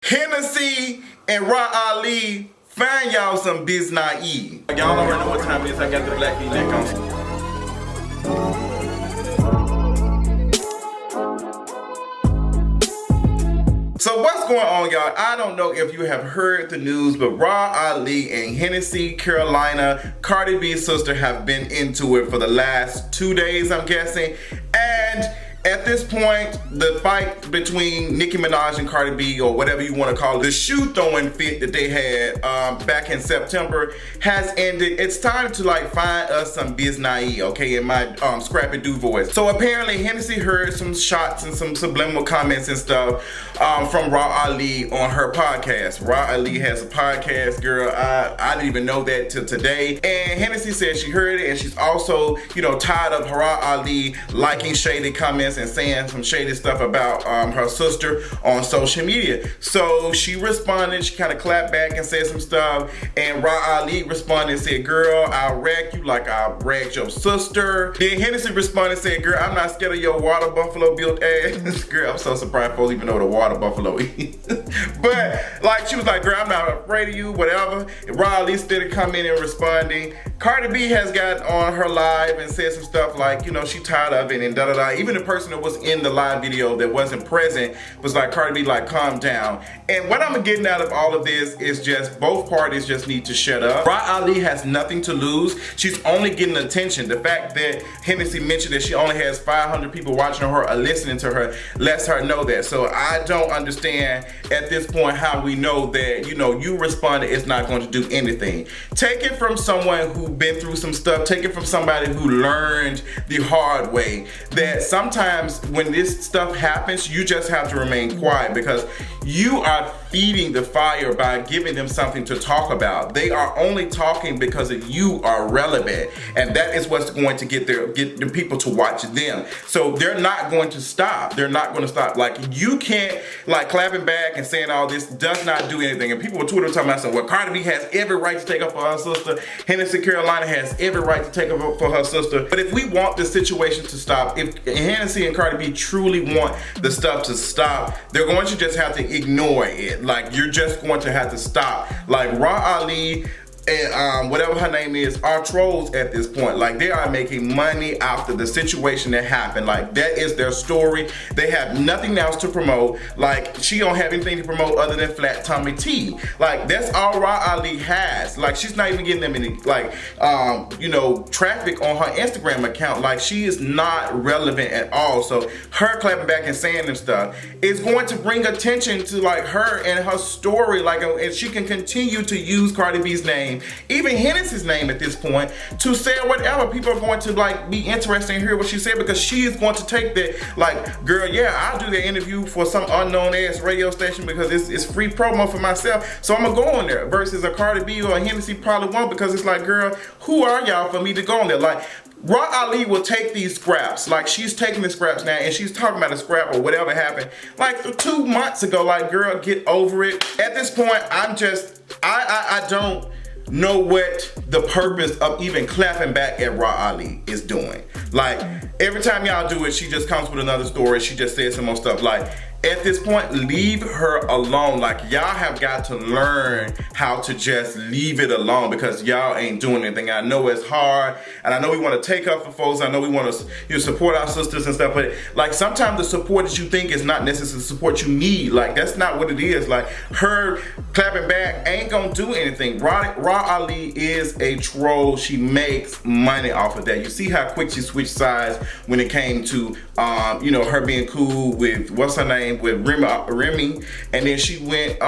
Hennessy and Ra Ali, find y'all some biz naive. Y'all already know what time it is. I got the black V-neck on. So what's going on, y'all? I don't know if you have heard the news, but Ra Ali and Hennessy Carolina, Cardi B's sister, have been into it for the last 2 days, I'm guessing. And at this point, the fight between Nicki Minaj and Cardi B, or whatever you want to call it, the shoe throwing fit that they had back in September has ended. It's time to find us some biz naive, okay, in my Scrappy Doo voice. So apparently Hennessy heard some shots and some subliminal comments and stuff from Ra Ali on her podcast. Ra Ali has a podcast, girl. I didn't even know that till today. And Hennessy said she heard it, and she's also, tired of Ra Ali liking shady comments and saying some shady stuff about her sister on social media. So she responded, she kind of clapped back and said some stuff, and Ra Ali responded and said, girl, I'll wreck you like I wrecked your sister. Then Hennessy responded and said, girl, I'm not scared of your water buffalo built ass. Girl, I'm so surprised folks even know what a water buffalo is. But she was like, girl, I'm not afraid of you, whatever. And Ra Ali still commenting and responding. Cardi B has got on her live and said some stuff like, she tired of it and da-da-da. Even the person that was in the live video that wasn't present was like, Cardi B, calm down. And what I'm getting out of all of this is just both parties just need to shut up. Ra Ali has nothing to lose. She's only getting attention. The fact that Hennessy mentioned that she only has 500 people watching her or listening to her lets her know that. So I don't understand at this point how we know that, you responded, it's not going to do anything. Take it from someone who's been through some stuff. Take it from somebody who learned the hard way that sometimes when this stuff happens, you just have to remain quiet, because you are feeding the fire by giving them something to talk about. They are only talking because of you are relevant, and that is what's going to get the people to watch them. So they're not going to stop. They're not going to stop. You can't clapping back and saying all this does not do anything. And people on Twitter talking about saying, well, Cardi B has every right to take up for her sister. Hennessy Carolina has every right to take up for her sister. But if we want the situation to stop, if Hennessy and Cardi B truly want the stuff to stop, they're going to just have to ignore it. You're just going to have to stop. Ra Ali and whatever her name is are trolls at this point. They are making money after the situation that happened. That is their story. They have nothing else to promote. She don't have anything to promote other than flat tummy tea. That's all Ra Ali has. She's not even getting them any traffic on her Instagram account. She is not relevant at all. So her clapping back and saying this stuff is going to bring attention to her and her story. And she can continue to use Cardi B's name, even Hennessy's name at this point, to say whatever. People are going to be interested in hear what she said, because she is going to take that, girl, yeah, I'll do the interview for some unknown ass radio station because it's free promo for myself, so I'm gonna go on there. Versus a Cardi B or a Hennessy probably won't, because it's girl, who are y'all for me to go on there? Ra Ali will take these scraps. She's taking the scraps now, and she's talking about a scrap or whatever happened 2 months ago. Girl, get over it. At this point, I don't know what the purpose of even clapping back at Ra Ali is doing. Every time y'all do it, she just comes with another story. She just says some more stuff. At this point, leave her alone. Y'all have got to learn how to just leave it alone, because y'all ain't doing anything. I know it's hard, and I know we want to take up for folks. I know we want to support our sisters and stuff, but sometimes the support that you think is not necessarily the support you need. That's not what it is. Her clapping back ain't gonna do anything. Ra Ali is a troll. She makes money off of that. You see how quick she switched sides when it came to her being cool with what's her name, with Remy, and then she went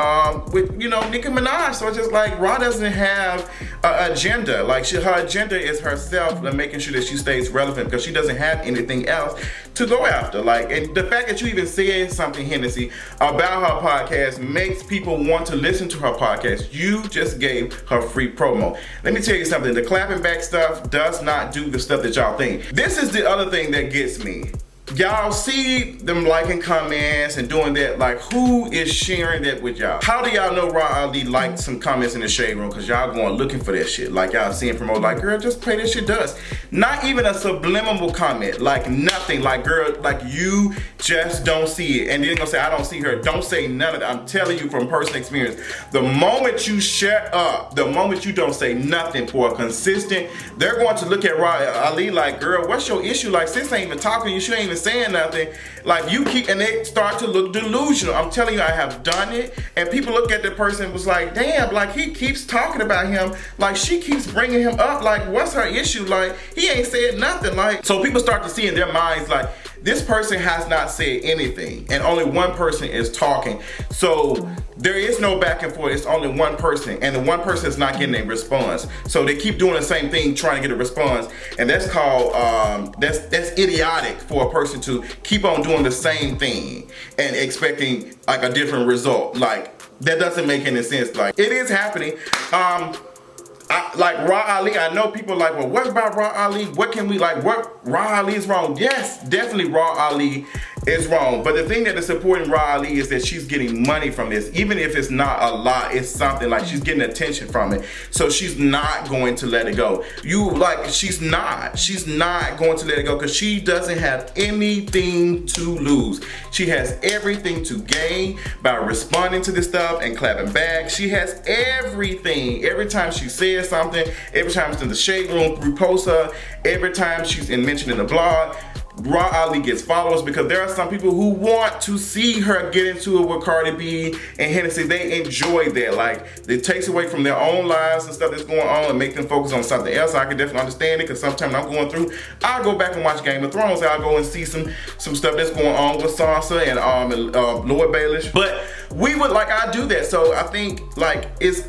with Nicki Minaj. So it's just Ra doesn't have an agenda. Her agenda is herself and making sure that she stays relevant, because she doesn't have anything else to go after. And the fact that you even said something, Hennessy, about her podcast makes people want to listen to her podcast. You just gave her free promo. Let me tell you something. The clapping back stuff does not do the stuff that y'all think. This is the other thing that gets me. y'all see them liking comments and doing that. Like, who is sharing that with y'all? How do y'all know Raw Ali liked some comments in the shade room? Because y'all going looking for that shit. Like, y'all seeing promote, like, girl, just play that shit dust. Not even a subliminal comment. Like, nothing. Like, girl, like, you just don't see it. And then gonna say, I don't see her. Don't say none of that. I'm telling you from personal experience. The moment you shut up, the moment you don't say nothing for a consistent, they're going to look at Raw Ali like, girl, what's your issue? Like, sis ain't even talking to you. She ain't even saying nothing. Like, you keep, and they start to look delusional. I'm telling you, I have done it. And people look at the person and was like, damn, like, he keeps talking about him. Like, she keeps bringing him up. Like, what's her issue? Like, he ain't said nothing. Like, so people start to see in their minds, like, this person has not said anything and only one person is talking. So there is no back and forth. It's only one person and the one person is not getting a response. So they keep doing the same thing trying to get a response, and that's called, that's idiotic for a person to keep on doing the same thing and expecting like a different result. Like, that doesn't make any sense. Like, it is happening. Like Raw Ali, I know people are like, well, what about Raw Ali? What can we, like, what Raw Ali is wrong? Yes, definitely Raw Ali is wrong. But the thing that is supporting Raw Ali is that she's getting money from this. Even if it's not a lot, it's something. Like, she's getting attention from it. So she's not going to let it go. She's not going to let it go because she doesn't have anything to lose. She has everything to gain by responding to this stuff and clapping back. She has everything. Every time she says something, every time it's in the shade room, repost her, every time she's mentioned in the blog, Raw Ali gets followers because there are some people who want to see her get into it with Cardi B and Hennessy. They enjoy that. Like, it takes away from their own lives and stuff that's going on and make them focus on something else. I can definitely understand it because sometimes I'm going through, I'll go back and watch Game of Thrones. I'll go and see some stuff that's going on with Sansa and Lord Baelish. But we would, like, I do that. So I think, like, it's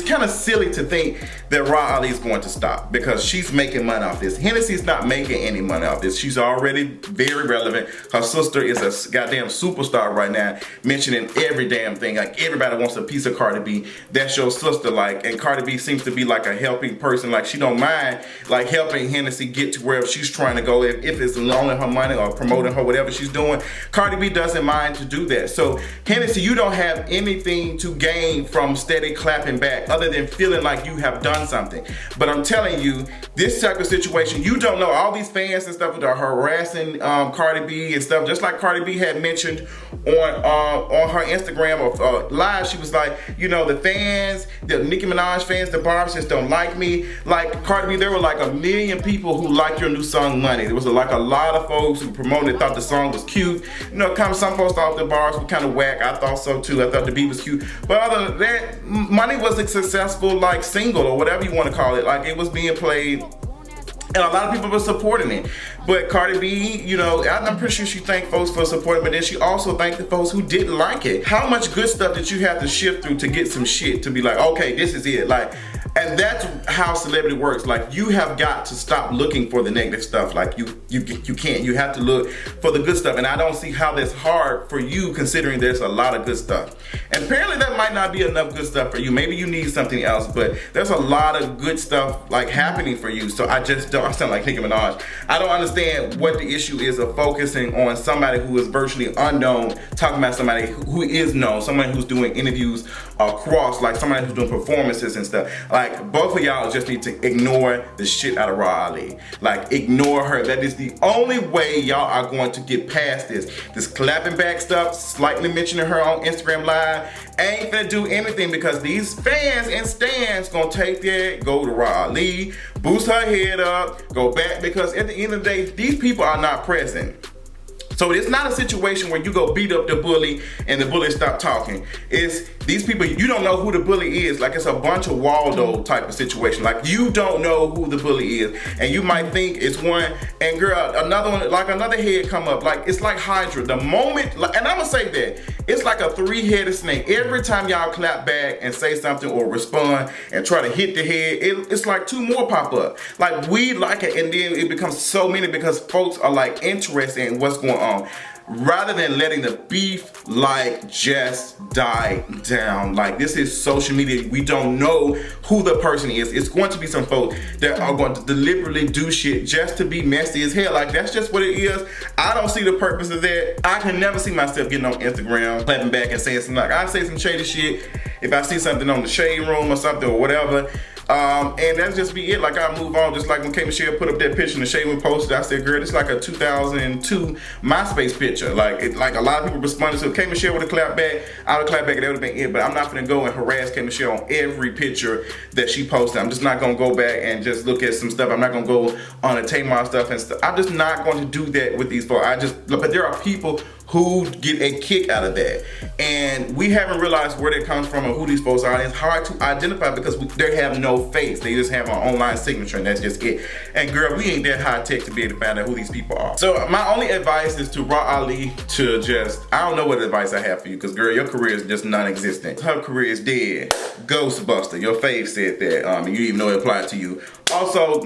kind of silly to think that Raw Ali is going to stop because she's making money off this. Hennessy's not making any money off this. She's already very relevant. Her sister is a goddamn superstar right now, mentioning every damn thing. Like, everybody wants a piece of Cardi B. That's your sister, like, and Cardi B seems to be like a helping person. Like, she don't mind, like, helping Hennessy get to wherever she's trying to go. If it's loaning her money or promoting her, whatever she's doing, Cardi B doesn't mind to do that. So Hennessy, you don't have anything to gain from steady clapping back other than feeling like you have done something. But I'm telling you, this type of situation, you don't know. All these fans and stuff that are harassing Cardi B and stuff, just like Cardi B had mentioned on her Instagram or live, she was like, you know, the fans, the Nicki Minaj fans, the barbs just don't like me. Like, Cardi B, there were like 1 million people who liked your new song Money. There was like a lot of folks who promoted, thought the song was cute. You know, kind of some folks thought the bars were kind of whack. I thought so too. I thought the beat was cute. But other than that, Money was a successful, like, single or whatever you want to call it. Like, it was being played and a lot of people were supporting it. But Cardi B, you know, I'm pretty sure she thanked folks for supporting, but then she also thanked the folks who didn't like it. How much good stuff did you have to shift through to get some shit to be like, okay, this is it? Like, and that's how celebrity works. Like, you have got to stop looking for the negative stuff. Like, you can't. You have to look for the good stuff. And I don't see how that's hard for you, considering there's a lot of good stuff. And apparently that might not be enough good stuff for you. Maybe you need something else, but there's a lot of good stuff, like, happening for you. So I just don't, I sound like Nicki Minaj. I don't understand what the issue is of focusing on somebody who is virtually unknown, talking about somebody who is known, somebody who's doing interviews across, like somebody who's doing performances and stuff. Like, both of y'all just need to ignore the shit out of Raw Ali. Like, ignore her. That is the only way y'all are going to get past this. This clapping back stuff, slightly mentioning her on Instagram Live, ain't gonna do anything because these fans and stans gonna take that, go to Raw Ali, boost her head up, go back, because at the end of the day, these people are not present. So it's not a situation where you go beat up the bully and the bully stop talking. It's these people, you don't know who the bully is. Like, it's a bunch of Waldo type of situation. Like, you don't know who the bully is. And you might think it's one, and girl, another one, like another head come up. Like, it's like Hydra. The moment, and I'm gonna say that, it's like a 3-headed snake. Every time y'all clap back and say something or respond and try to hit the head, it's like 2 more pop up. Like, we like it, and then it becomes so many because folks are like interested in what's going on. rather than letting the beef like just die down. Like, this is social media. We don't know who the person is. It's going to be some folks that are going to deliberately do shit just to be messy as hell. Like, that's just what it is. I don't see the purpose of that. I can never see myself getting on Instagram, clapping back and saying something like, I say some shady shit if I see something on the shade room or something or whatever. And that's just be it. Like, I move on. Just like when K Michelle put up that picture and the shade room posted, I said, girl, it's like a 2002 MySpace picture. Like a lot of people responded to it. K Michelle would have clapped back, I would have clapped back, and that would have been it. But I'm not gonna go and harass K Michelle on every picture that she posted. I'm just not gonna go back and just look at some stuff. I'm not gonna go on a Tamar stuff and stuff. I'm just not going to do that with these folks. But there are people who get a kick out of that, and we haven't realized where that comes from and who these folks are. It's hard to identify because they have no face. They just have an online signature, and that's just it. And girl, we ain't that high tech to be able to find out who these people are. So my only advice is to Raw Ali to just, I don't know what advice I have for you, because girl, your career is just non-existent. Her career is dead. Ghostbuster. Your fave said that. And you didn't even know it applied to you. Also,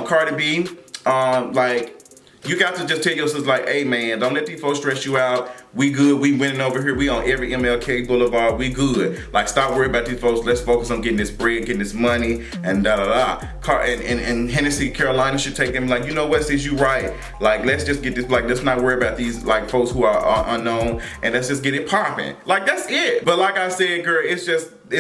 Cardi B, like, you got to just tell your sister, like, hey man, don't let these folks stress you out. We good, we winning over here. We on every MLK Boulevard, we good. Like, stop worrying about these folks. Let's focus on getting this bread, getting this money, and and Hennessy, Carolina should take them, like, you know what, sis, you right. Like, let's just get this, like, let's not worry about these, like, folks who are unknown, and let's just get it popping. Like, that's it. But like I said, girl, it's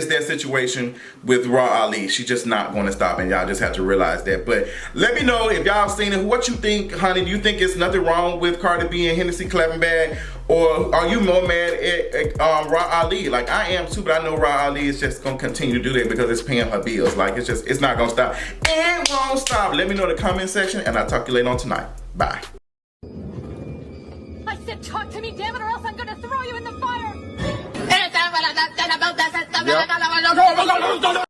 that situation with Raw Ali. She's just not going to stop, and y'all just have to realize that. But let me know if y'all seen it. What you think, honey? Do you think it's nothing wrong with Cardi B and Hennessy clapping back? Or are you more mad at Raw Ali? Like, I am too, but I know Raw Ali is just going to continue to do that because it's paying her bills. Like, it's not going to stop. It won't stop. Let me know in the comment section, and I'll talk to you later on tonight. Bye. I said talk to me, damn it, or else I'm going to throw you in the fire. Yep.